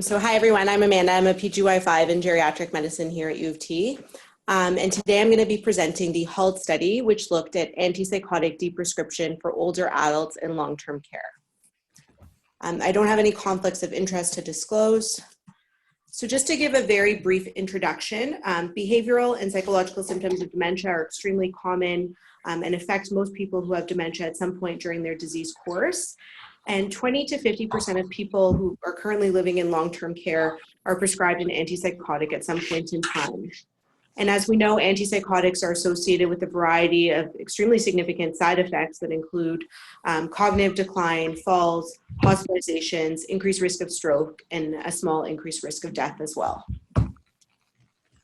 So hi everyone, I'm Amanda. I'm a PGY5 in geriatric medicine here at U of T. And today I'm going to be presenting the HALT study, which looked at antipsychotic deprescription for older adults in long-term care. I don't have any conflicts of interest to disclose. So just to give a very brief introduction, behavioral and psychological symptoms of dementia are extremely common and affect most people who have dementia at some point during their disease course. And 20 to 50% of people who are currently living in long-term care are prescribed an antipsychotic at some point in time. And as we know, antipsychotics are associated with a variety of extremely significant side effects that include cognitive decline, falls, hospitalizations, increased risk of stroke, and a small increased risk of death as well.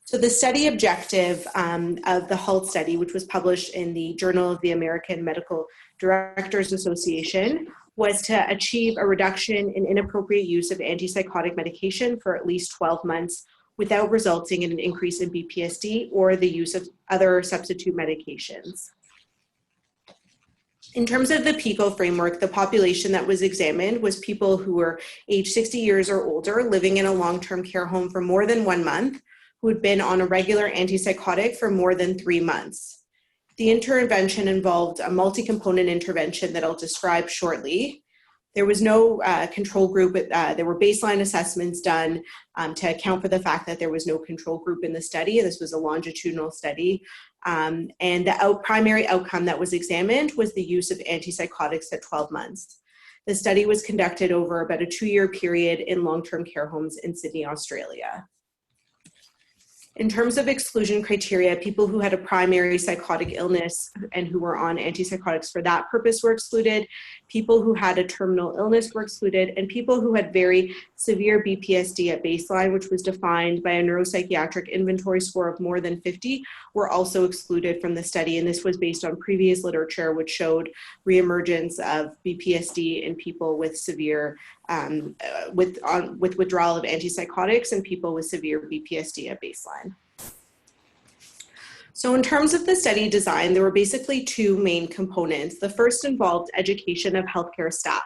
So the study objective of the HALT study, which was published in the Journal of the American Medical Directors Association, was to achieve a reduction in inappropriate use of antipsychotic medication for at least 12 months without resulting in an increase in BPSD or the use of other substitute medications. In terms of the PICO framework, the population that was examined was people who were age 60 years or older, living in a long-term care home for more than 1 month, who had been on a regular antipsychotic for more than 3 months. The intervention involved a multi-component intervention that I'll describe shortly. There was no control group. There were baseline assessments done to account for the fact that there was no control group in the study. This was a longitudinal study. And the primary outcome that was examined was the use of antipsychotics at 12 months. The study was conducted over about a 2-year period in long-term care homes in Sydney, Australia. In terms of exclusion criteria, people who had a primary psychotic illness and who were on antipsychotics for that purpose were excluded, people who had a terminal illness were excluded, and people who had very severe BPSD at baseline, which was defined by a neuropsychiatric inventory score of more than 50, were also excluded from the study. And this was based on previous literature, which showed reemergence of BPSD in people with severe with withdrawal of antipsychotics and people with severe BPSD at baseline. So in terms of the study design, there were basically 2 main components. The first involved education of healthcare staff.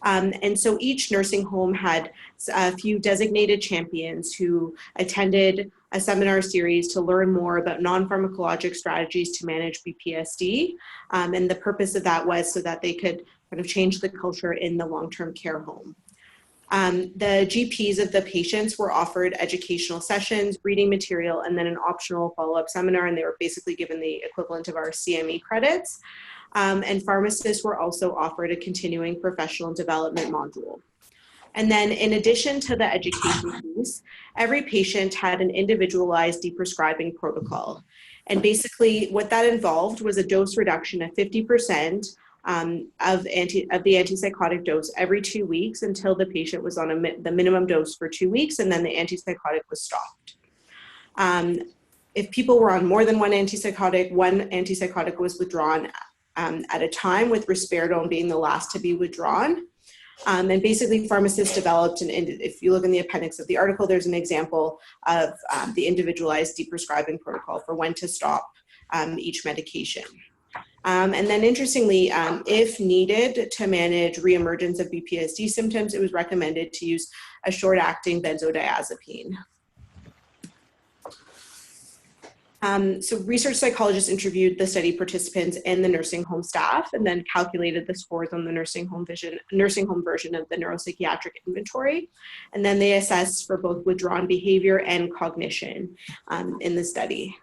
And so each nursing home had a few designated champions who attended a seminar series to learn more about non-pharmacologic strategies to manage BPSD. And the purpose of that was so that they could kind of change the culture in the long-term care home. The GPs of the patients were offered educational sessions, reading material, and then an optional follow-up seminar, and they were basically given the equivalent of our CME credits. And pharmacists were also offered a continuing professional development module. And then in addition to the education piece, every patient had an individualized deprescribing protocol. And basically what that involved was a dose reduction of 50% of the antipsychotic dose every 2 weeks until the patient was on the minimum dose for 2 weeks, and then the antipsychotic was stopped. If people were on more than one antipsychotic was withdrawn at a time, with risperidone being the last to be withdrawn. And basically pharmacists developed, and if you look in the appendix of the article, there's an example of the individualized deprescribing protocol for when to stop each medication. And then interestingly, if needed to manage reemergence of BPSD symptoms, it was recommended to use a short-acting benzodiazepine. So research psychologists interviewed the study participants and the nursing home staff, and then calculated the scores on the nursing home version of the neuropsychiatric inventory. And then they assessed for both withdrawn behavior and cognition in the study.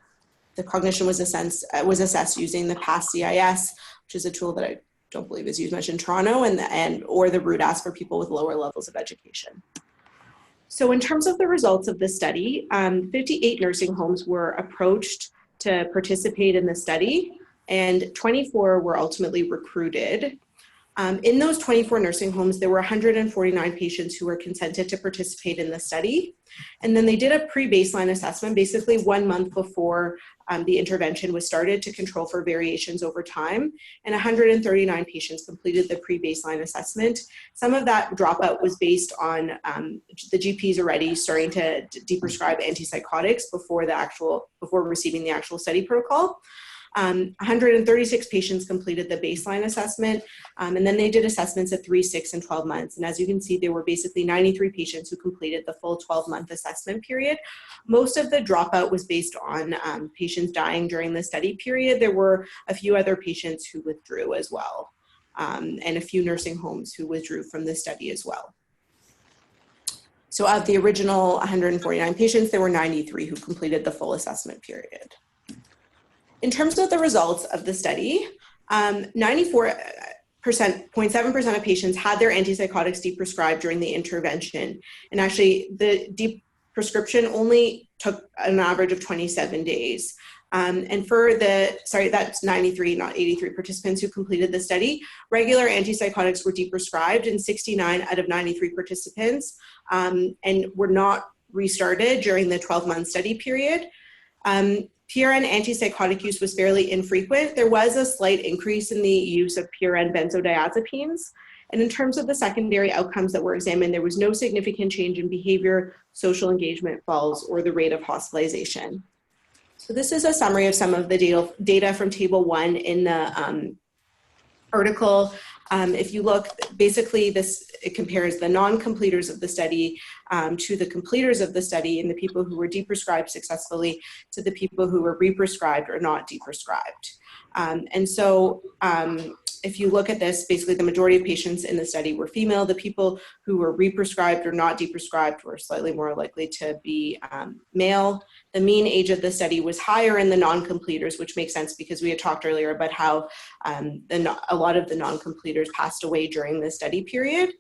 The cognition was assessed using the PASS-CIS, which is a tool that I don't believe is used much in Toronto, or the RUDAS for people with lower levels of education. So in terms of the results of the study, 58 nursing homes were approached to participate in the study, and 24 were ultimately recruited. In those 24 nursing homes, there were 149 patients who were consented to participate in the study. And then they did a pre-baseline assessment, basically 1 month before the intervention was started, to control for variations over time. And 139 patients completed the pre-baseline assessment. Some of that dropout was based on the GPs already starting to deprescribe antipsychotics before receiving the actual study protocol. 136 patients completed the baseline assessment, and then they did assessments at 3, 6, and 12 months. And as you can see, there were basically 93 patients who completed the full 12-month assessment period. Most of the dropout was based on patients dying during the study period. There were a few other patients who withdrew as well, and a few nursing homes who withdrew from the study as well. So of the original 149 patients, there were 93 who completed the full assessment period. In terms of the results of the study, 94.7% of patients had their antipsychotics deprescribed during the intervention. And actually, the deprescription only took an average of 27 days. And for that's 93, not 83 participants who completed the study. Regular antipsychotics were deprescribed in 69 out of 93 participants and were not restarted during the 12-month study period. PRN antipsychotic use was fairly infrequent. There was a slight increase in the use of PRN benzodiazepines. And in terms of the secondary outcomes that were examined, there was no significant change in behavior, social engagement, falls, or the rate of hospitalization. So this is a summary of some of the data from Table 1 in the article. If you look, basically it compares the non-completers of the study to the completers of the study, and the people who were deprescribed successfully to the people who were represcribed or not deprescribed. And so if you look at this, basically the majority of patients in the study were female. The people who were represcribed or not deprescribed were slightly more likely to be male. The mean age of the study was higher in the non-completers, which makes sense because we had talked earlier about how a lot of the non-completers passed away during the study period.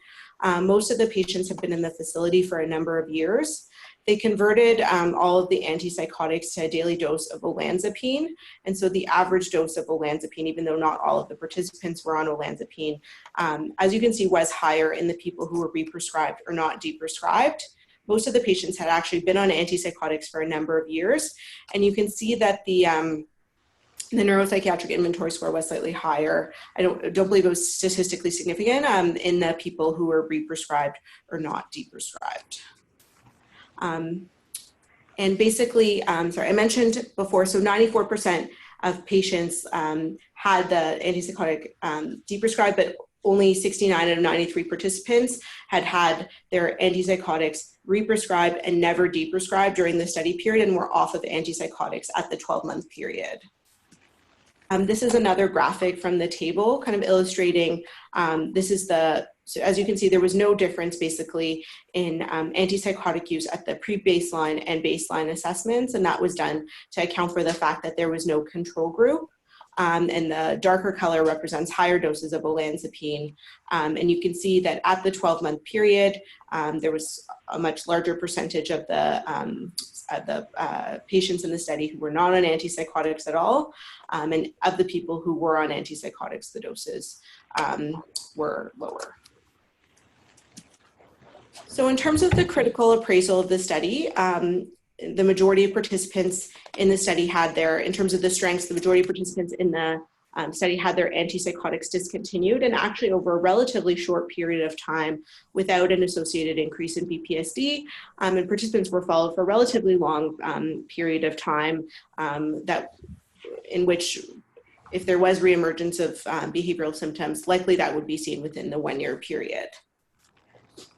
Most of the patients have been in the facility for a number of years. They converted all of the antipsychotics to a daily dose of olanzapine. And so the average dose of olanzapine, even though not all of the participants were on olanzapine, as you can see, was higher in the people who were represcribed or not deprescribed. Most of the patients had actually been on antipsychotics for a number of years. And you can see that the neuropsychiatric inventory score was slightly higher. I don't believe it was statistically significant in the people who were represcribed or not deprescribed. And basically, I mentioned before, so 94% of patients had the antipsychotic deprescribed, but only 69 out of 93 participants had their antipsychotics represcribed and never deprescribed during the study period and were off of antipsychotics at the 12-month period. This is another graphic from the table kind of illustrating, so as you can see, there was no difference basically in antipsychotic use at the pre-baseline and baseline assessments, and that was done to account for the fact that there was no control group. And the darker color represents higher doses of olanzapine. And you can see that at the 12-month period, there was a much larger percentage of the patients in the study who were not on antipsychotics at all. And of the people who were on antipsychotics, the doses were lower. So in terms of the critical appraisal of the study, the majority of participants in the study in terms of the strengths, the majority of participants in the study had their antipsychotics discontinued, and actually over a relatively short period of time without an associated increase in BPSD. And participants were followed for a relatively long period of time in which if there was reemergence of behavioral symptoms, likely that would be seen within the 1-year period.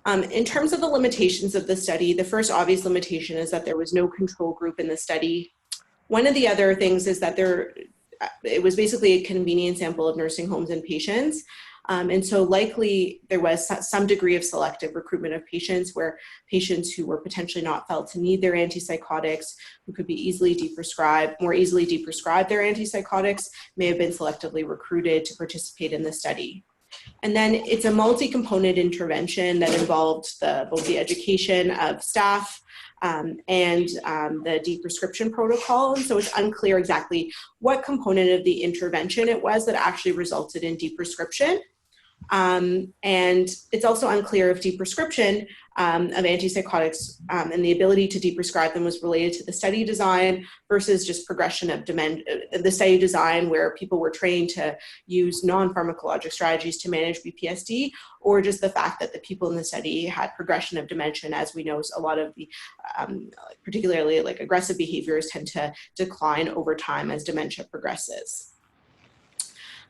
In terms of the limitations of the study, the first obvious limitation is that there was no control group in the study. One of the other things is that it was basically a convenient sample of nursing homes and patients. And so likely there was some degree of selective recruitment of patients where patients who were potentially not felt to need their antipsychotics, who could be more easily deprescribed their antipsychotics, may have been selectively recruited to participate in the study. And then it's a multi-component intervention that involved both the education of staff and the deprescription protocol. And so it's unclear exactly what component of the intervention it was that actually resulted in deprescription. And it's also unclear if deprescription of antipsychotics and the ability to deprescribe them was related to the study design versus just progression of dementia, the study design where people were trained to use non-pharmacologic strategies to manage BPSD, or just the fact that the people in the study had progression of dementia. And as we know, a lot of the particularly like aggressive behaviors tend to decline over time as dementia progresses.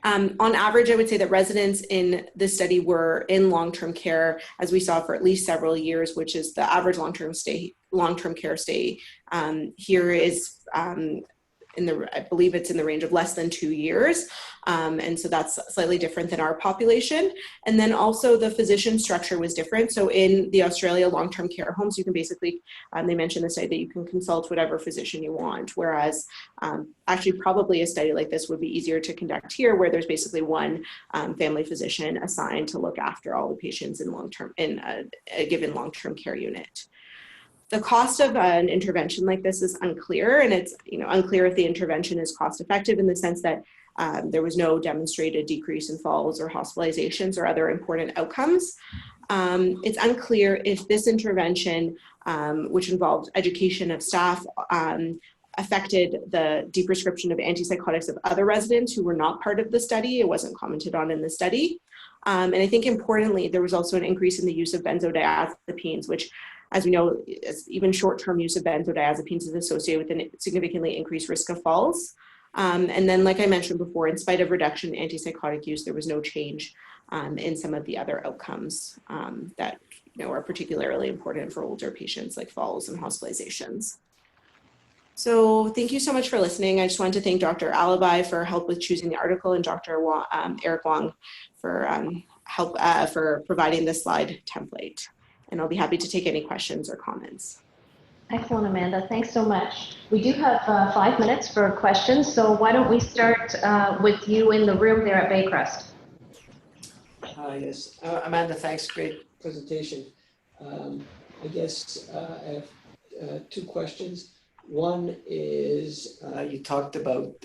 On average, I would say that residents in this study were in long-term care, as we saw, for at least several years, which is the average long-term care stay here is I believe it's in the range of less than 2 years. And so that's slightly different than our population. And then also the physician structure was different. So in the Australia long-term care homes, you can basically, they mentioned the study that you can consult whatever physician you want, whereas actually probably a study like this would be easier to conduct here, where there's basically one family physician assigned to look after all the patients in a given long-term care unit. The cost of an intervention like this is unclear, and it's unclear if the intervention is cost effective in the sense that there was no demonstrated decrease in falls or hospitalizations or other important outcomes. It's unclear if this intervention, which involved education of staff, affected the deprescription of antipsychotics of other residents who were not part of the study. It wasn't commented on in the study. And I think importantly, there was also an increase in the use of benzodiazepines, which, as we know, even short-term use of benzodiazepines is associated with a significantly increased risk of falls. And then, like I mentioned before, in spite of reduction in antipsychotic use, there was no change in some of the other outcomes that are particularly important for older patients, like falls and hospitalizations. So thank you so much for listening. I just wanted to thank Dr. Alibi for help with choosing the article, and Dr. Eric Wong for help for providing the slide template. And I'll be happy to take any questions or comments. Excellent, Amanda. Thanks so much. We do have 5 minutes for questions, so why don't we start with you in the room there at Baycrest? Yes, Amanda, thanks. Great presentation. I guess I have 2 questions. One is you talked about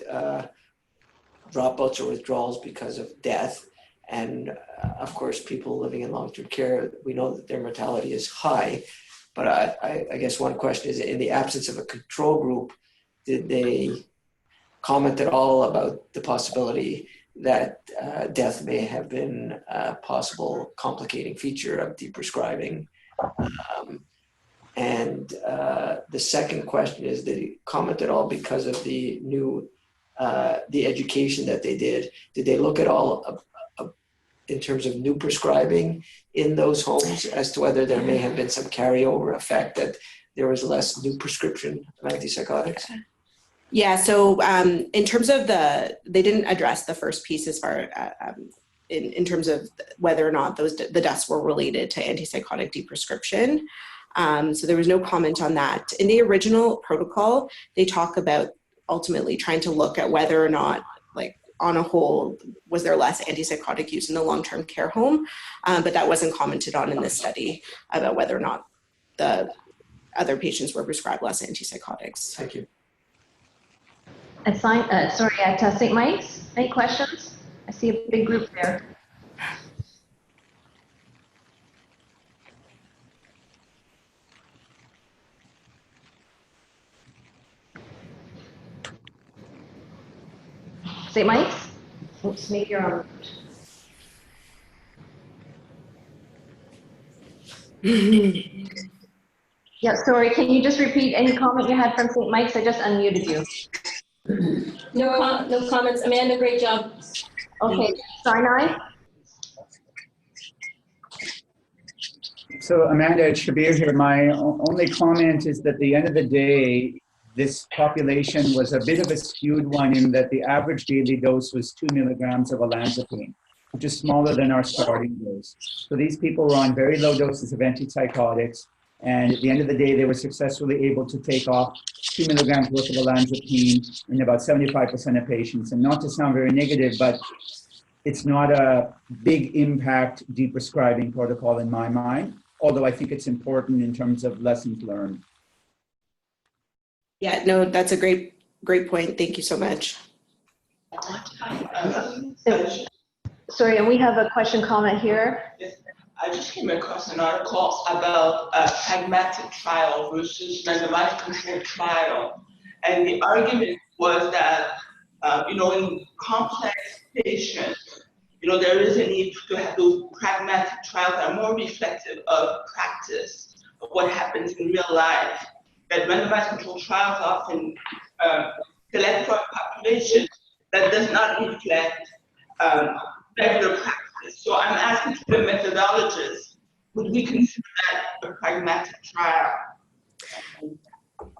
dropouts or withdrawals because of death. And of course, people living in long-term care, we know that their mortality is high. But I guess one question is, in the absence of a control group, did they comment at all about the possibility that death may have been a possible complicating feature of deprescribing? And the second question is, did they comment at all because of the new, the education that they did? Did they look at all in terms of new prescribing in those homes as to whether there may have been some carryover effect that there was less new prescription of antipsychotics? Yeah, so in terms of they didn't address the first piece as far in terms of whether or not the deaths were related to antipsychotic deprescription. So there was no comment on that. In the original protocol, they talk about ultimately trying to look at whether or not, like, on a whole, was there less antipsychotic use in the long-term care home? But that wasn't commented on in this study about whether or not the other patients were prescribed less antipsychotics. Thank you. At St. Mike's, any questions? I see a big group there. St. Mike's? Oops, maybe you're on. Yeah, sorry, can you just repeat any comment you had from St. Mike's? I just unmuted you. No comments. Amanda, great job. Okay, Sinai? So Amanda, it's Shabir here. My only comment is that at the end of the day, this population was a bit of a skewed one in that the average daily dose was 2 milligrams of olanzapine, which is smaller than our starting dose. So these people were on very low doses of antipsychotics, and at the end of the day, they were successfully able to take off 2 milligrams worth of olanzapine in about 75% of patients. And not to sound very negative, but it's not a big impact deprescribing protocol in my mind, although I think it's important in terms of lessons learned. Yeah, no, that's a great point. Thank you so much. Sorry, and we have a comment here. Yes, I just came across an article about a pragmatic trial versus randomized controlled trial. And the argument was that, in complex patients, there is a need to have those pragmatic trials that are more reflective of practice, of what happens in real life. That randomized controlled trials often select for a population that does not reflect regular practice. So I'm asking the methodologists, would we consider that a pragmatic trial?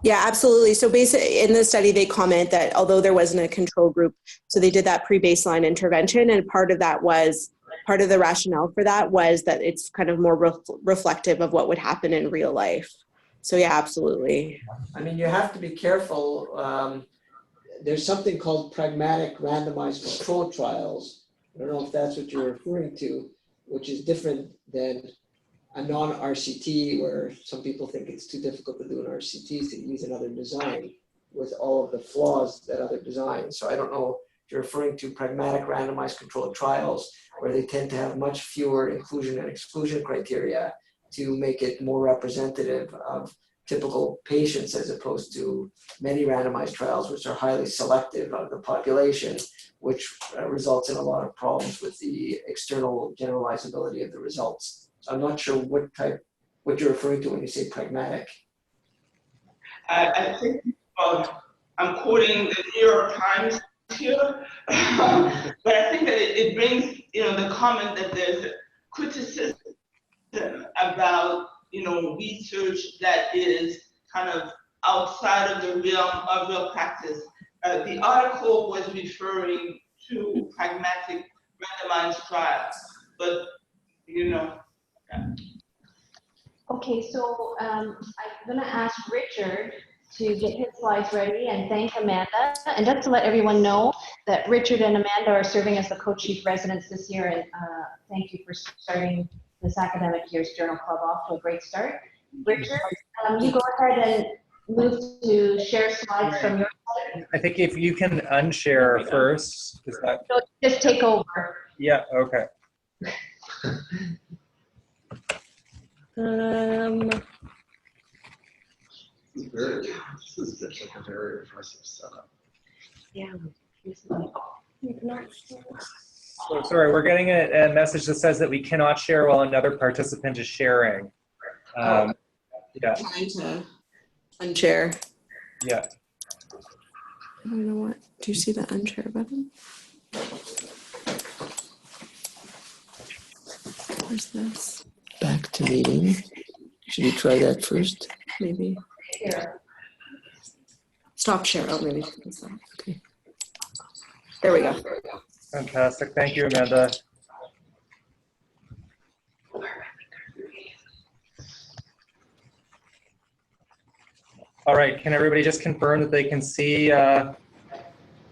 Yeah, absolutely. So basically in the study, they comment that although there wasn't a control group, so they did that pre-baseline intervention, and part of the rationale for that was that it's kind of more reflective of what would happen in real life. So yeah, absolutely. I mean, you have to be careful. There's something called pragmatic randomized control trials. I don't know if that's what you're referring to, which is different than a non-RCT, where some people think it's too difficult to do an RCT, so you use another design with all of the flaws that other designs. So I don't know if you're referring to pragmatic randomized controlled trials, where they tend to have much fewer inclusion and exclusion criteria to make it more representative of typical patients, as opposed to many randomized trials, which are highly selective of the population, which results in a lot of problems with the external generalizability of the results. So I'm not sure what you're referring to when you say pragmatic. I think I'm quoting the New York Times here, but I think that it brings, the comment that there's criticism about, research that is kind of outside of the realm of real practice. The article was referring to pragmatic randomized trials, but, yeah. Okay, so I'm going to ask Richard to get his slides ready and thank Amanda. And just to let everyone know that Richard and Amanda are serving as the co-chief residents this year, and thank you for starting this academic year's journal club off to a great start. Richard, you go ahead and move to share slides from your side. I think if you can unshare first, is that? So just take over. Yeah, okay. This is just like a very impressive setup. Yeah. So sorry, we're getting a message that says that we cannot share while another participant is sharing. Yeah. Trying to unshare. Yeah. I don't know what. Do you see the unshare button? Where's this? Back to meeting. Should we try that first? Maybe. Here. Stop share. Oh, maybe. Okay. There we go. Fantastic. Thank you, Amanda. All right. Can everybody just confirm that they can see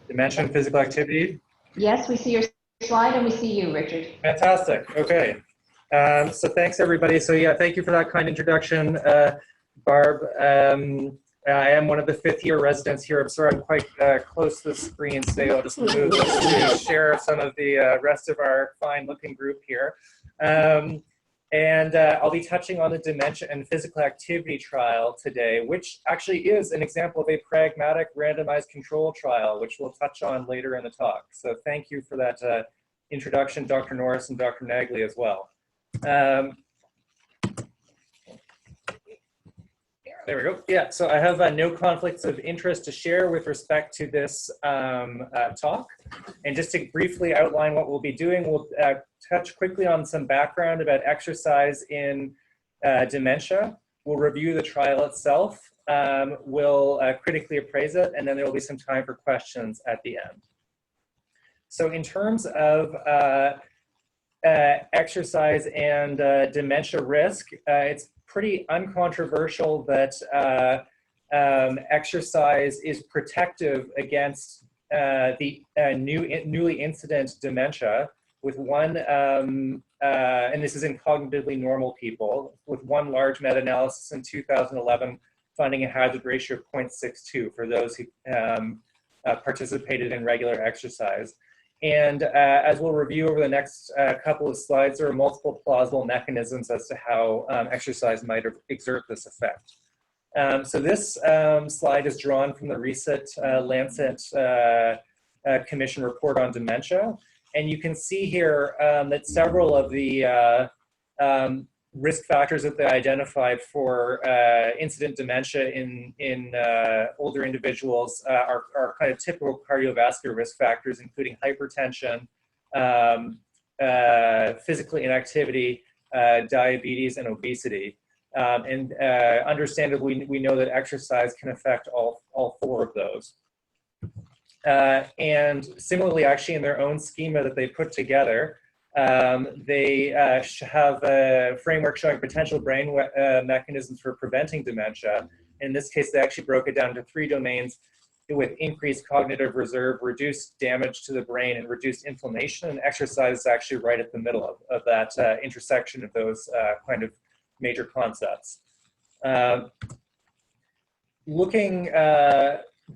Dementia and Physical Activity? Yes, we see your slide and we see you, Richard. Fantastic. Okay. So thanks, everybody. So yeah, thank you for that kind introduction, Barb. I am one of the fifth-year residents here. I'm sorry I'm quite close to the screen, so I'll just move to share some of the rest of our fine-looking group here. And I'll be touching on the Dementia and Physical Activity trial today, which actually is an example of a pragmatic randomized control trial, which we'll touch on later in the talk. So thank you for that introduction, Dr. Norris and Dr. Nagley as well. There we go. Yeah, so I have no conflicts of interest to share with respect to this talk. And just to briefly outline what we'll be doing, we'll touch quickly on some background about exercise in dementia. We'll review the trial itself. We'll critically appraise it, and then there will be some time for questions at the end. So in terms of exercise and dementia risk, it's pretty uncontroversial that exercise is protective against the newly incident dementia, with one, and this is in cognitively normal people, with one large meta-analysis in 2011 finding a hazard ratio of 0.62 for those who participated in regular exercise. And as we'll review over the next couple of slides, there are multiple plausible mechanisms as to how exercise might exert this effect. So this slide is drawn from the recent Lancet Commission report on dementia. And you can see here that several of the risk factors that they identified for incident dementia in older individuals are kind of typical cardiovascular risk factors, including hypertension, physical inactivity, diabetes, and obesity. And understandably, we know that exercise can affect all four of those. And similarly, actually, in their own schema that they put together, they have a framework showing potential brain mechanisms for preventing dementia. In this case, they actually broke it down to 3 domains with increased cognitive reserve, reduced damage to the brain, and reduced inflammation. And exercise is actually right at the middle of that intersection of those kind of major concepts. Looking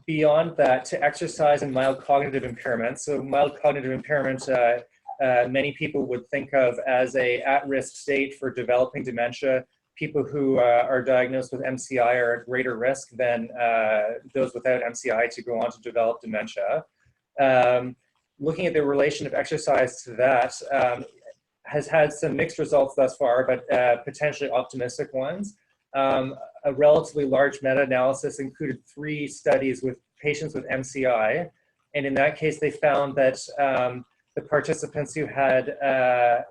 beyond that to exercise and mild cognitive impairment. So mild cognitive impairment, many people would think of as a at-risk state for developing dementia. People who are diagnosed with MCI are at greater risk than those without MCI to go on to develop dementia. Looking at the relation of exercise to that has had some mixed results thus far, but potentially optimistic ones. A relatively large meta-analysis included 3 studies with patients with MCI. And in that case, they found that the participants who had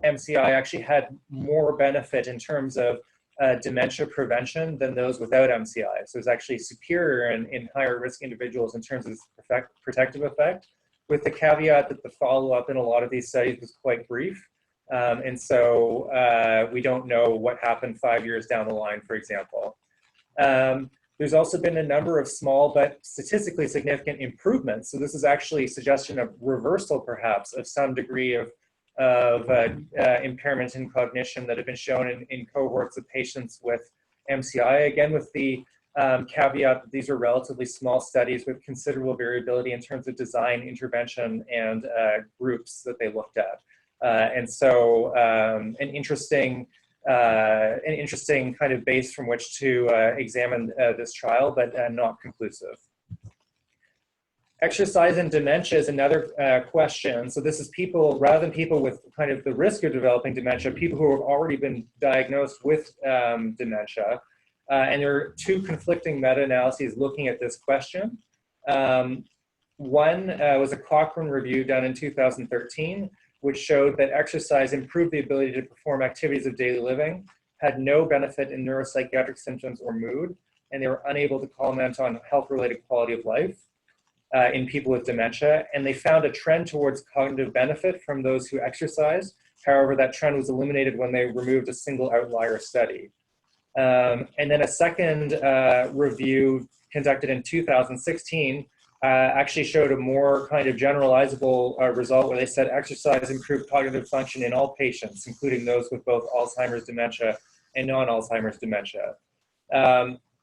MCI actually had more benefit in terms of dementia prevention than those without MCI. So it's actually superior in higher risk individuals in terms of its protective effect, with the caveat that the follow-up in a lot of these studies was quite brief. And so we don't know what happened 5 years down the line, for example. There's also been a number of small but statistically significant improvements. So this is actually a suggestion of reversal, perhaps, of some degree of impairment in cognition that have been shown in cohorts of patients with MCI, again with the caveat that these are relatively small studies with considerable variability in terms of design, intervention, and groups that they looked at. And so an interesting kind of base from which to examine this trial, but not conclusive. Exercise and dementia is another question. So this is people, rather than people with kind of the risk of developing dementia, people who have already been diagnosed with dementia. And there are 2 conflicting meta-analyses looking at this question. One was a Cochrane review done in 2013, which showed that exercise improved the ability to perform activities of daily living, had no benefit in neuropsychiatric symptoms or mood, and they were unable to comment on health-related quality of life in people with dementia. And they found a trend towards cognitive benefit from those who exercised. However, that trend was eliminated when they removed a single outlier study. And then a second review conducted in 2016 actually showed a more kind of generalizable result where they said exercise improved cognitive function in all patients, including those with both Alzheimer's dementia and non-Alzheimer's dementia.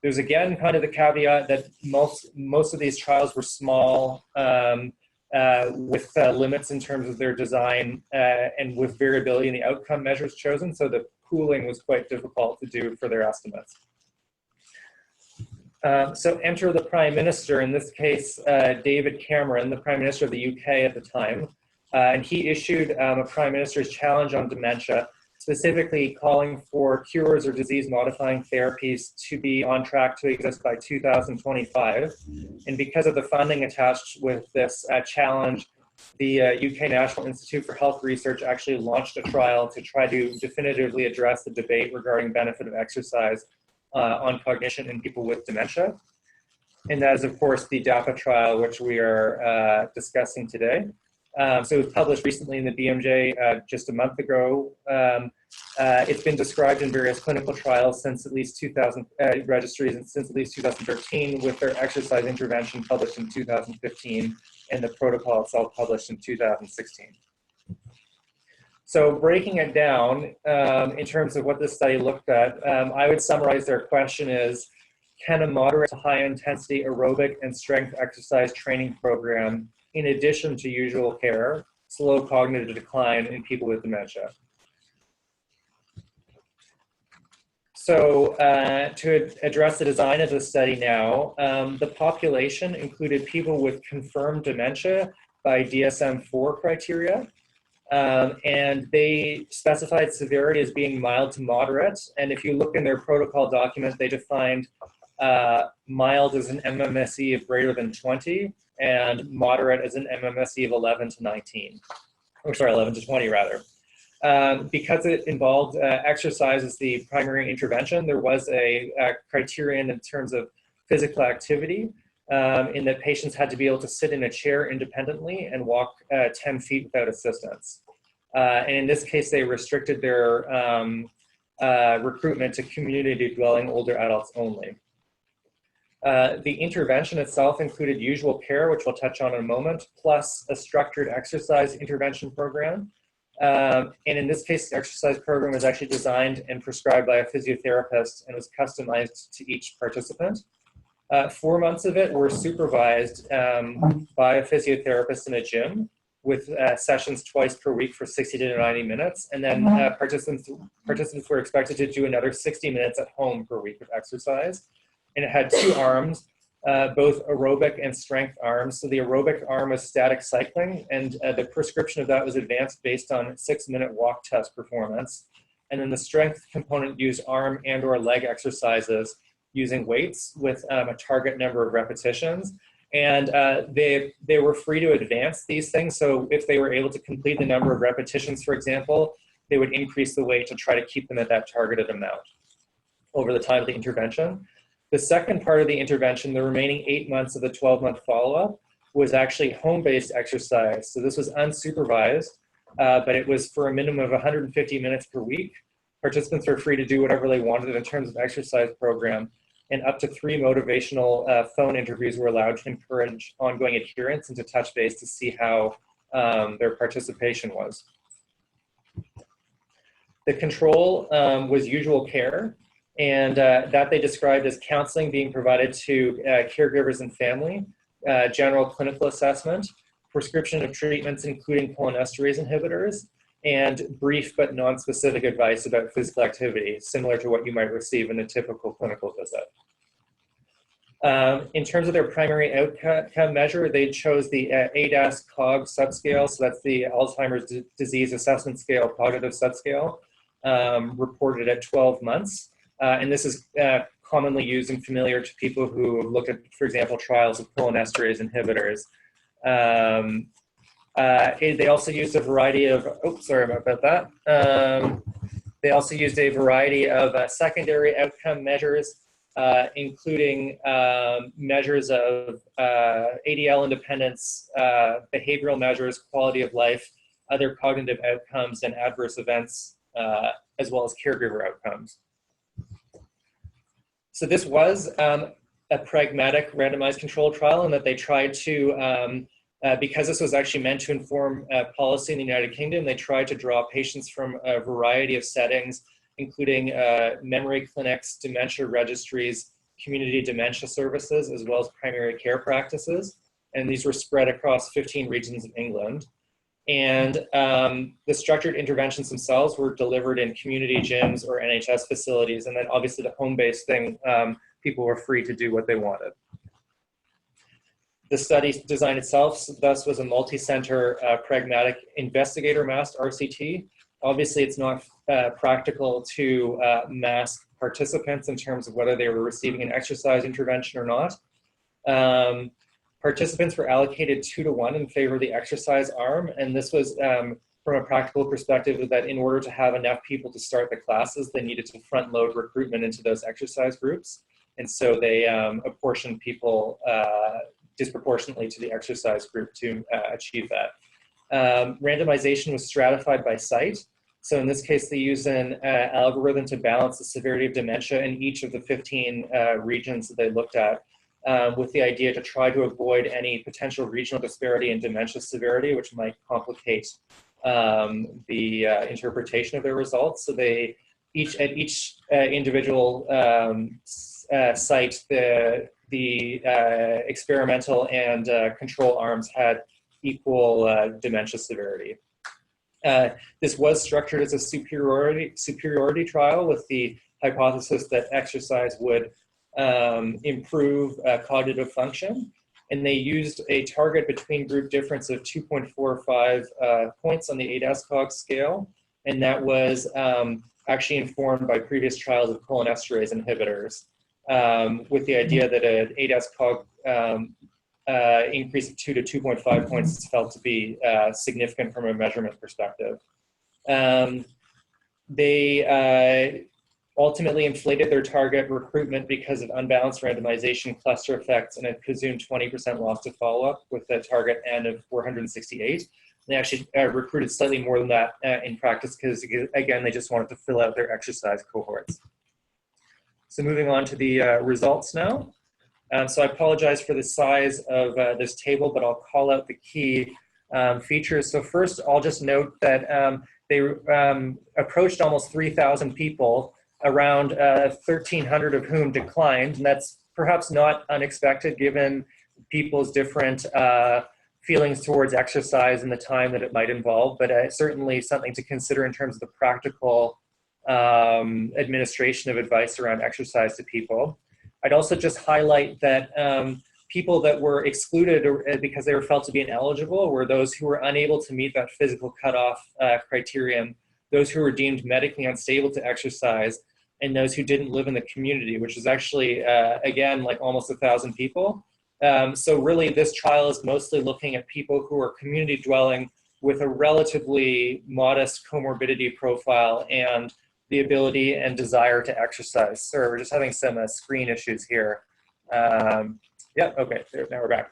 There's again kind of the caveat that most of these trials were small with limits in terms of their design and with variability in the outcome measures chosen. So the pooling was quite difficult to do for their estimates. So enter the Prime Minister, in this case, David Cameron, the Prime Minister of the UK at the time. And he issued a Prime Minister's challenge on dementia, specifically calling for cures or disease-modifying therapies to be on track to exist by 2025. And because of the funding attached with this challenge, the UK National Institute for Health Research actually launched a trial to try to definitively address the debate regarding benefit of exercise on cognition in people with dementia. And that is, of course, the DAPA trial, which we are discussing today. So it was published recently in the BMJ just a month ago. It's been described in various clinical trials since at least 2000, registries and since at least 2013, with their exercise intervention published in 2015 and the protocol itself published in 2016. So breaking it down in terms of what this study looked at, I would summarize their question is, can a moderate to high intensity aerobic and strength exercise training program, in addition to usual care, slow cognitive decline in people with dementia. So to address the design of the study now, the population included people with confirmed dementia by DSM-4 criteria. And they specified severity as being mild to moderate. And if you look in their protocol document, they defined mild as an MMSE of greater than 20 and moderate as an MMSE of 11 to 19, or sorry, 11 to 20 rather. Because it involved exercise as the primary intervention, there was a criterion in terms of physical activity, in that patients had to be able to sit in a chair independently and walk 10 feet without assistance. And in this case, they restricted their recruitment to community dwelling older adults only. The intervention itself included usual care, which we'll touch on in a moment, plus a structured exercise intervention program. And in this case, the exercise program was actually designed and prescribed by a physiotherapist and was customized to each participant. 4 months of it were supervised by a physiotherapist in a gym with sessions twice per week for 60 to 90 minutes. And then participants were expected to do another 60 minutes at home per week of exercise. And it had 2 arms, both aerobic and strength arms. So the aerobic arm was static cycling, and the prescription of that was advanced based on 6-minute walk test performance. And then the strength component used arm and or leg exercises using weights with a target number of repetitions. And they were free to advance these things. So if they were able to complete the number of repetitions, for example, they would increase the weight to try to keep them at that targeted amount over the time of the intervention. The second part of the intervention, the remaining 8 months of the 12-month follow-up, was actually home-based exercise. So this was unsupervised, but it was for a minimum of 150 minutes per week. Participants were free to do whatever they wanted in terms of exercise program, and up to 3 motivational phone interviews were allowed to encourage ongoing adherence and to touch base to see how their participation was. The control was usual care, and that they described as counseling being provided to caregivers and family, general clinical assessment, prescription of treatments including cholinesterase inhibitors, and brief but non-specific advice about physical activity, similar to what you might receive in a typical clinical visit. In terms of their primary outcome measure, they chose the ADAS-COG subscale, so that's the Alzheimer's Disease Assessment Scale cognitive subscale, reported at 12 months. And this is commonly used and familiar to people who look at, for example, trials of cholinesterase inhibitors. They also used a variety of, they also used a variety of secondary outcome measures, including measures of ADL independence, behavioral measures, quality of life, other cognitive outcomes, and adverse events, as well as caregiver outcomes. So this was a pragmatic randomized controlled trial in that they tried to, because this was actually meant to inform policy in the United Kingdom, they tried to draw patients from a variety of settings, including memory clinics, dementia registries, community dementia services, as well as primary care practices. And these were spread across 15 regions of England. And the structured interventions themselves were delivered in community gyms or NHS facilities. And then obviously the home-based thing, people were free to do what they wanted. The study design itself thus was a multi-center pragmatic investigator-masked RCT. Obviously it's not practical to mask participants in terms of whether they were receiving an exercise intervention or not. Participants were allocated 2 to 1 in favor of the exercise arm, and this was from a practical perspective that in order to have enough people to start the classes, they needed to front load recruitment into those exercise groups. And so they apportioned people disproportionately to the exercise group to achieve that. Randomization was stratified by site. So in this case, they used an algorithm to balance the severity of dementia in each of the 15 regions that they looked at, with the idea to try to avoid any potential regional disparity in dementia severity, which might complicate the interpretation of their results. So they at each individual site, the experimental and control arms had equal dementia severity. This was structured as a superiority trial with the hypothesis that exercise would improve cognitive function. And they used a target between group difference of 2.45 points on the ADAS-Cog scale. And that was actually informed by previous trials of cholinesterase inhibitors, with the idea that an ADAS-Cog increase of 2 to 2.5 points is felt to be significant from a measurement perspective. They ultimately inflated their target recruitment because of unbalanced randomization cluster effects and a presumed 20% loss to follow-up with a target N of 468. They actually recruited slightly more than that in practice because, again, they just wanted to fill out their exercise cohorts. So moving on to the results now. So I apologize for the size of this table, but I'll call out the key features. So first, I'll just note that they approached almost 3,000 people, around 1,300 of whom declined, and that's perhaps not unexpected given people's different feelings towards exercise and the time that it might involve, but certainly something to consider in terms of the practical administration of advice around exercise to people. I'd also just highlight that people that were excluded because they were felt to be ineligible were those who were unable to meet that physical cutoff criterion, those who were deemed medically unstable to exercise, and those who didn't live in the community, which is actually, again, like almost 1,000 people. So really this trial is mostly looking at people who are community dwelling with a relatively modest comorbidity profile and the ability and desire to exercise. Sorry, we're just having some screen issues here. Yeah, okay, now we're back.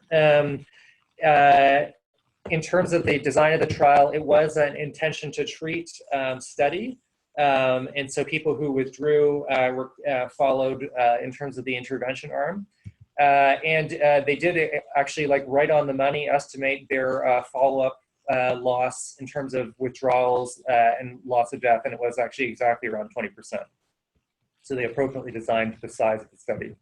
In terms of the design of the trial, it was an intention to treat study. And so people who withdrew were followed in terms of the intervention arm. And they did actually, like, right on the money estimate their follow-up loss in terms of withdrawals and loss of death, and it was actually exactly around 20%. So they appropriately designed the size of the study.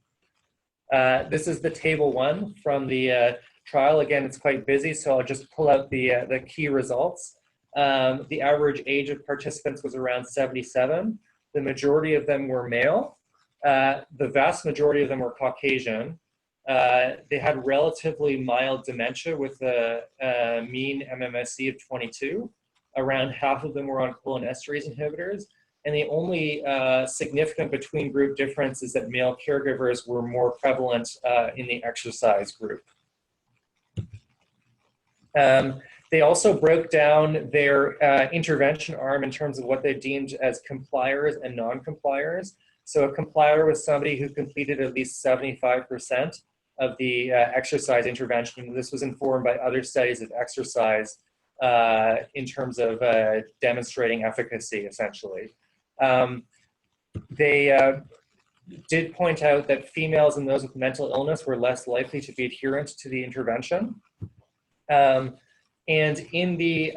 This is the table 1 from the trial. Again, it's quite busy, so I'll just pull out the key results. The average age of participants was around 77. The majority of them were male. The vast majority of them were Caucasian. They had relatively mild dementia with a mean MMSE of 22. Around half of them were on cholinesterase inhibitors. And the only significant between group difference is that male caregivers were more prevalent in the exercise group. They also broke down their intervention arm in terms of what they deemed as compliers and non-compliers. So a complier was somebody who completed at least 75% of the exercise intervention. This was informed by other studies of exercise in terms of demonstrating efficacy, essentially. They did point out that females and those with mental illness were less likely to be adherent to the intervention. And in the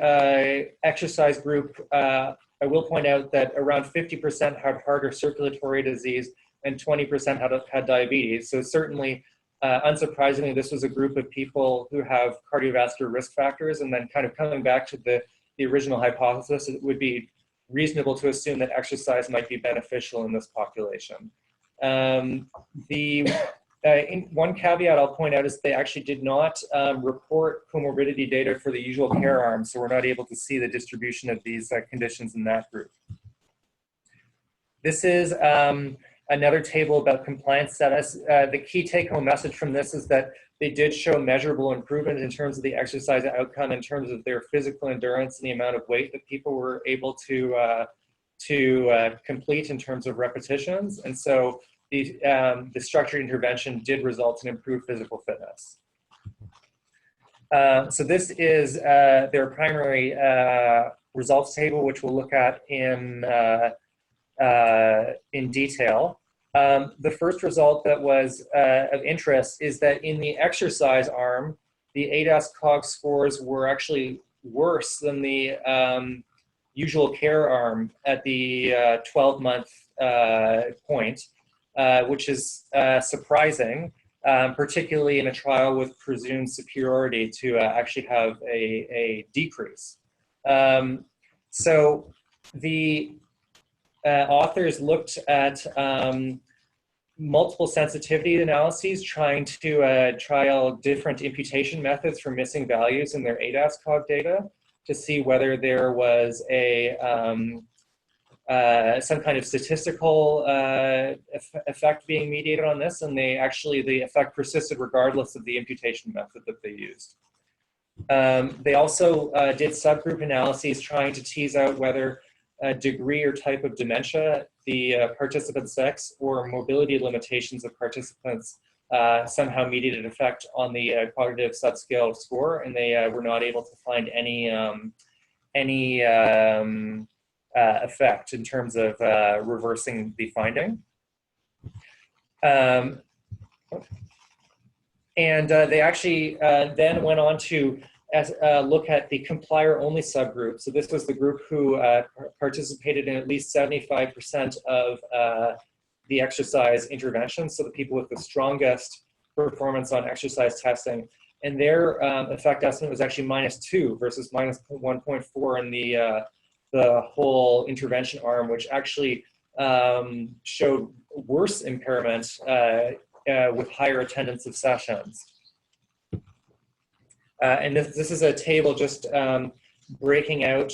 exercise group, I will point out that around 50% had heart or circulatory disease and 20% had diabetes. So certainly, unsurprisingly, this was a group of people who have cardiovascular risk factors. And then kind of coming back to the original hypothesis, it would be reasonable to assume that exercise might be beneficial in this population. One caveat I'll point out is they actually did not report comorbidity data for the usual care arm, so we're not able to see the distribution of these conditions in that group. This is another table about compliance status. The key take-home message from this is that they did show measurable improvement in terms of the exercise outcome, in terms of their physical endurance and the amount of weight that people were able to complete in terms of repetitions. And so the structured intervention did result in improved physical fitness. So this is their primary results table, which we'll look at in detail. The first result that was of interest is that in the exercise arm, the ADAS-Cog scores were actually worse than the usual care arm at the 12-month point. Which is surprising. particularly in a trial with presumed superiority, to actually have a decrease. So the authors looked at multiple sensitivity analyses, trying to trial different imputation methods for missing values in their ADAS-COG data to see whether there was a some kind of statistical effect being mediated on this, and the effect persisted regardless of the imputation method that they used. They also did subgroup analyses trying to tease out whether degree or type of dementia, the participant sex, or mobility limitations of participants somehow mediated effect on the cognitive subscale score, and they were not able to find any effect in terms of reversing the finding. And they actually then went on to look at the complier-only subgroup. So this was the group who participated in at least 75% of the exercise interventions, so the people with the strongest performance on exercise testing. And their effect estimate was actually -2 versus -1.4 in the whole intervention arm, which actually showed worse impairment with higher attendance of sessions. And this is a table just breaking out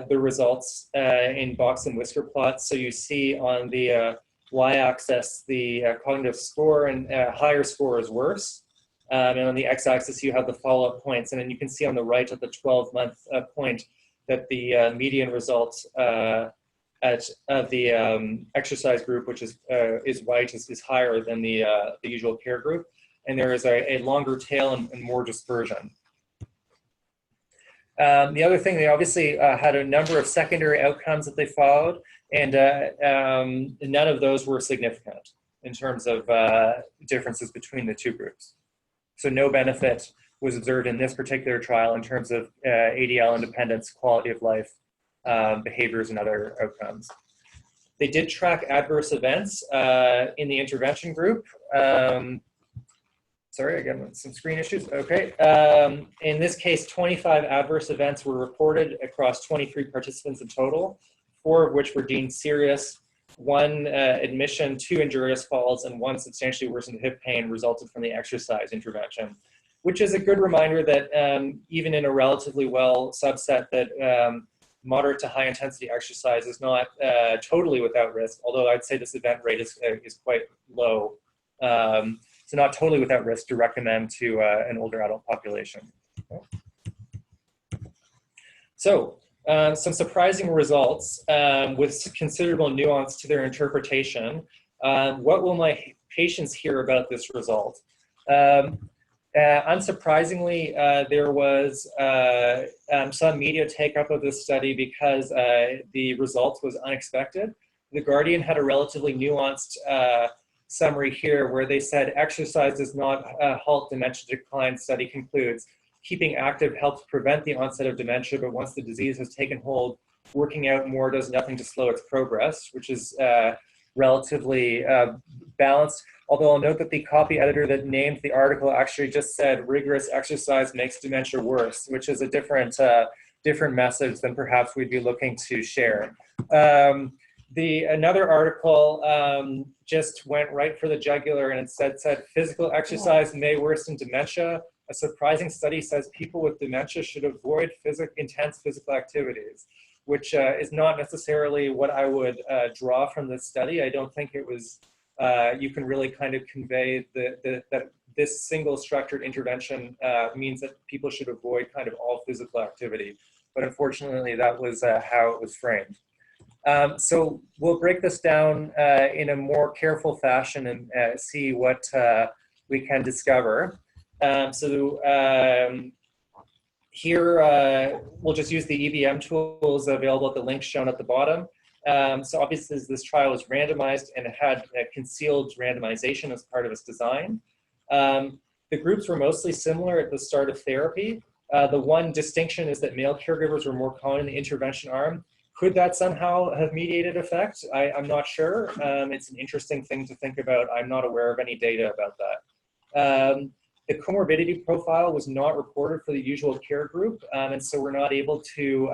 the results in box and whisker plots. So you see on the y-axis the cognitive score, and higher score is worse. And on the x-axis you have the follow-up points. And then you can see on the right at the 12-month point that the median results of the exercise group, which is white, is higher than the usual care group. And there is a longer tail and more dispersion. The other thing, they obviously had a number of secondary outcomes that they followed, and none of those were significant in terms of differences between the two groups. So no benefit was observed in this particular trial in terms of ADL independence, quality of life, behaviors, and other outcomes. They did track adverse events in the intervention group. Sorry, again, some screen issues. Okay. In this case, 25 adverse events were reported across 23 participants in total, 4 of which were deemed serious, 1 admission, 2 injurious falls, and 1 substantially worsened hip pain resulted from the exercise intervention, which is a good reminder that even in a relatively well subset that moderate to high intensity exercise is not totally without risk, although I'd say this event rate is quite low. So not totally without risk to recommend to an older adult population. Okay. So some surprising results with considerable nuance to their interpretation. What will my patients hear about this result? Unsurprisingly, there was some media take-up of this study because the result was unexpected. The Guardian had a relatively nuanced summary here where they said exercise does not halt dementia decline. Study concludes keeping active helps prevent the onset of dementia, but once the disease has taken hold, working out more does nothing to slow its progress, which is relatively balanced. Although I'll note that the copy editor that named the article actually just said rigorous exercise makes dementia worse, which is a different message than perhaps we'd be looking to share. Another article just went right for the jugular, and it said physical exercise may worsen dementia. A surprising study says people with dementia should avoid intense physical activities, which is not necessarily what I would draw from this study. I don't think it was, you can really kind of convey that this single structured intervention means that people should avoid kind of all physical activity. But unfortunately, that was how it was framed. So we'll break this down in a more careful fashion and see what we can discover. Here, we'll just use the EBM tools available at the link shown at the bottom. So obviously this trial was randomized and it had a concealed randomization as part of its design. The groups were mostly similar at the start of therapy. The one distinction is that male caregivers were more common in the intervention arm. Could that somehow have mediated effect? I'm not sure. It's an interesting thing to think about. I'm not aware of any data about that. The comorbidity profile was not reported for the usual care group, and so we're not able to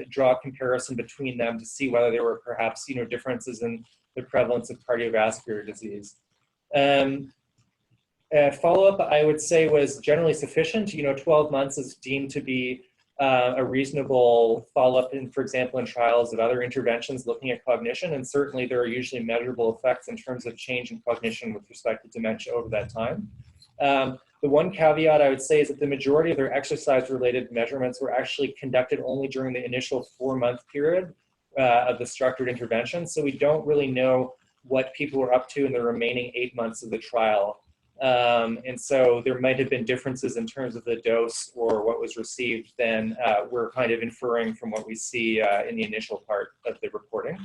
draw a comparison between them to see whether there were perhaps differences in the prevalence of cardiovascular disease. Follow-up, I would say, was generally sufficient. 12 months is deemed to be a reasonable follow-up, for example, in trials of other interventions looking at cognition, and certainly there are usually measurable effects in terms of change in cognition with respect to dementia over that time. The one caveat I would say is that the majority of their exercise-related measurements were actually conducted only during the initial 4-month period of the structured intervention, so we don't really know what people were up to in the remaining 8 months of the trial. And so there might have been differences in terms of the dose or what was received than we're kind of inferring from what we see in the initial part of the reporting.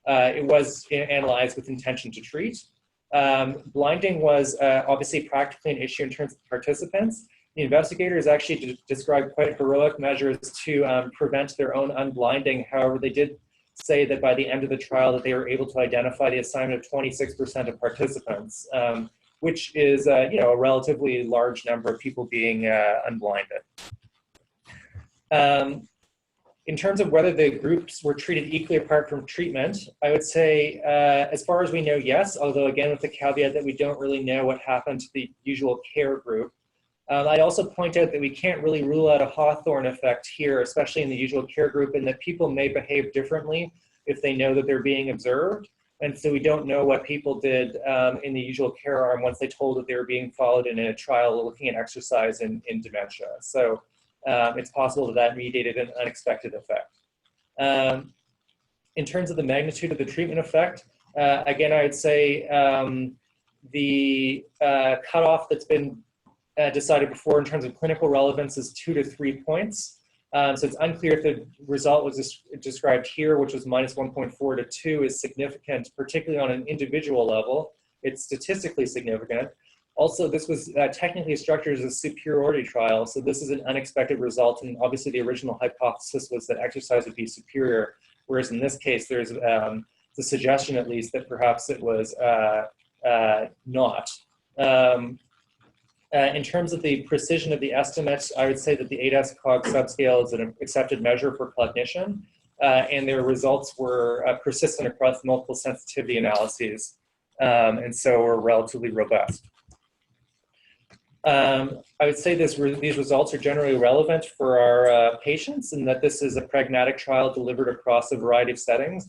It was analyzed with intention to treat. Blinding was obviously practically an issue in terms of participants. The investigators actually described quite heroic measures to prevent their own unblinding. However, they did say that by the end of the trial that they were able to identify the assignment of 26% of participants, which is a relatively large number of people being unblinded. In terms of whether the groups were treated equally apart from treatment, I would say, as far as we know, yes, although again with the caveat that we don't really know what happened to the usual care group. I'd also point out that we can't really rule out a Hawthorne effect here, especially in the usual care group, and that people may behave differently if they know that they're being observed. And so we don't know what people did in the usual care arm once they told that they were being followed in a trial looking at exercise in dementia. So it's possible that that mediated an unexpected effect. In terms of the magnitude of the treatment effect, again, I would say the cutoff that's been decided before in terms of clinical relevance is 2 to 3 points. So it's unclear if the result was described here, which was minus 1.4 to 2, is significant, particularly on an individual level. It's statistically significant. Also, this was technically structured as a superiority trial, so this is an unexpected result, and obviously the original hypothesis was that exercise would be superior, whereas in this case there's the suggestion at least that perhaps it was not. In terms of the precision of the estimates, I would say that the 8S-COG subscale is an accepted measure for cognition, and their results were persistent across multiple sensitivity analyses, and so were relatively robust. I would say these results are generally relevant for our patients, and that this is a pragmatic trial delivered across a variety of settings.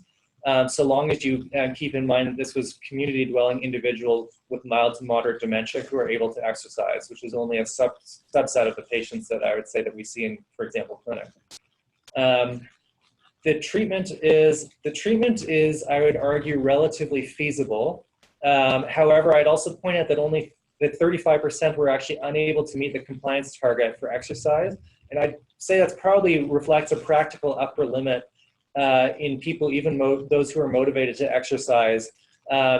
So long as you keep in mind that this was community-dwelling individuals with mild to moderate dementia who are able to exercise, which is only a subset of the patients that I would say that we see in, for example, clinic. The treatment is, I would argue, relatively feasible. However, I'd also point out that only 35% were actually unable to meet the compliance target for exercise, and I'd say that's probably reflects a practical upper limit in people, even those who are motivated to exercise.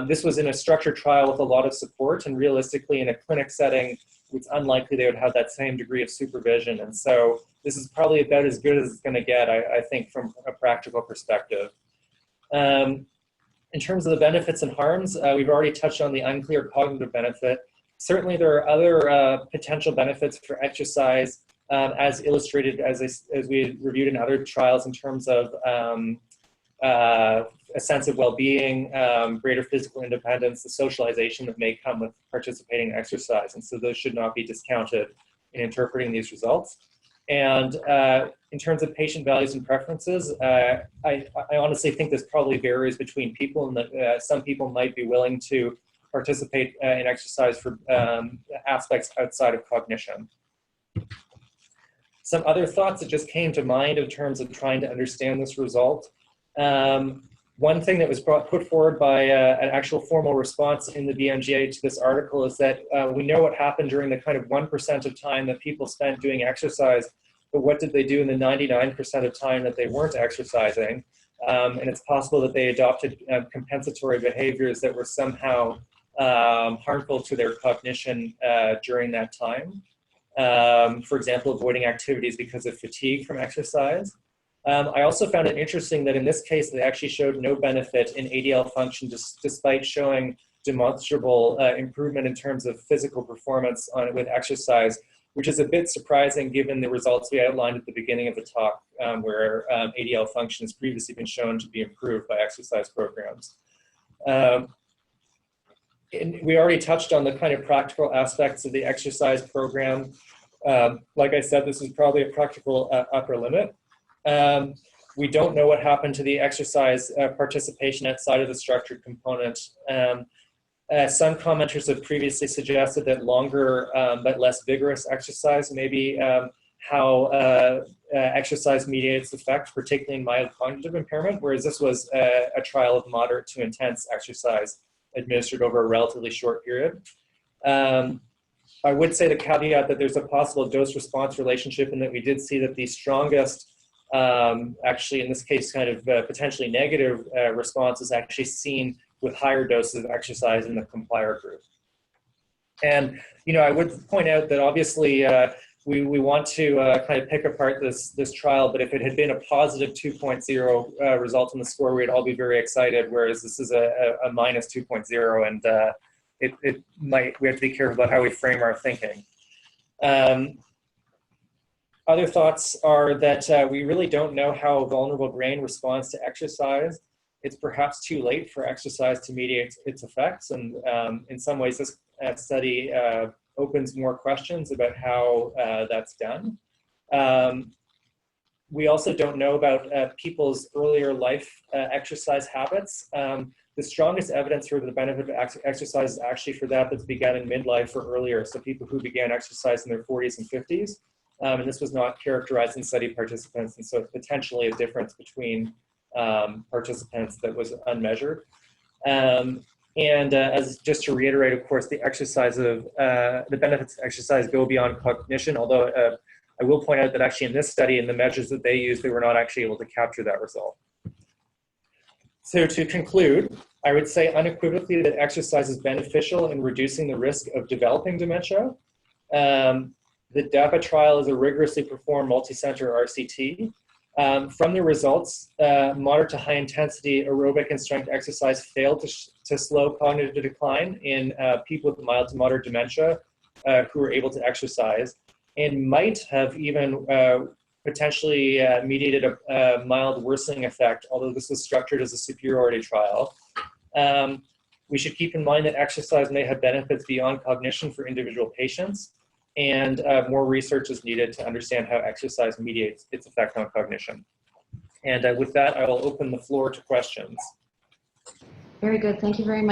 This was in a structured trial with a lot of support, and realistically in a clinic setting, it's unlikely they would have that same degree of supervision. And so this is probably about as good as it's going to get, I think, from a practical perspective. In terms of the benefits and harms, we've already touched on the unclear cognitive benefit. Certainly there are other potential benefits for exercise, as illustrated as we reviewed in other trials in terms of a sense of well-being, greater physical independence, the socialization that may come with participating in exercise. And so those should not be discounted in interpreting these results. And in terms of patient values and preferences, I honestly think this probably varies between people, and that some people might be willing to participate in exercise for aspects outside of cognition. Some other thoughts that just came to mind in terms of trying to understand this result. One thing that was put forward by an actual formal response in the BMGA to this article is that we know what happened during the kind of 1% of time that people spent doing exercise, but what did they do in the 99% of time that they weren't exercising? And it's possible that they adopted compensatory behaviors that were somehow harmful to their cognition during that time. For example, avoiding activities because of fatigue from exercise. I also found it interesting that in this case, they actually showed no benefit in ADL function despite showing demonstrable improvement in terms of physical performance with exercise, which is a bit surprising given the results we outlined at the beginning of the talk, where ADL function has previously been shown to be improved by exercise programs. And we already touched on the kind of practical aspects of the exercise program. Like I said, this is probably a practical upper limit. We don't know what happened to the exercise participation outside of the structured component. Some commenters have previously suggested that longer but less vigorous exercise may be how exercise mediates effect, particularly in mild cognitive impairment, whereas this was a trial of moderate to intense exercise administered over a relatively short period. I would say the caveat that there's a possible dose-response relationship, and that we did see that the strongest, actually in this case, kind of potentially negative response is actually seen with higher doses of exercise in the complier group. And, you know, I would point out that obviously we want to kind of pick apart this trial, but if it had been a positive 2.0 result in the score, we'd all be very excited, whereas this is a minus 2.0, and we have to be careful about how we frame our thinking. Other thoughts are that we really don't know how a vulnerable brain responds to exercise. It's perhaps too late for exercise to mediate its effects, and in some ways this study opens more questions about how that's done. We also don't know about people's earlier life exercise habits. The strongest evidence for the benefit of exercise is actually for that's begun in midlife or earlier, so people who began exercise in their 40s and 50s. And this was not characterized in study participants, and so it's potentially a difference between participants that was unmeasured. As just to reiterate, of course, the benefits of exercise go beyond cognition, although I will point out that actually in this study, in the measures that they used, they were not actually able to capture that result. So to conclude, I would say unequivocally that exercise is beneficial in reducing the risk of developing dementia. The DAPA trial is a rigorously performed multi-center RCT. From the results, moderate to high intensity aerobic and strength exercise failed to slow cognitive decline in people with mild to moderate dementia who were able to exercise, and might have even potentially mediated a mild worsening effect, although this was structured as a superiority trial. We should keep in mind that exercise may have benefits beyond cognition for individual patients, and more research is needed to understand how exercise mediates its effect on cognition. And with that, I will open the floor to questions. Very good. Thank you very much.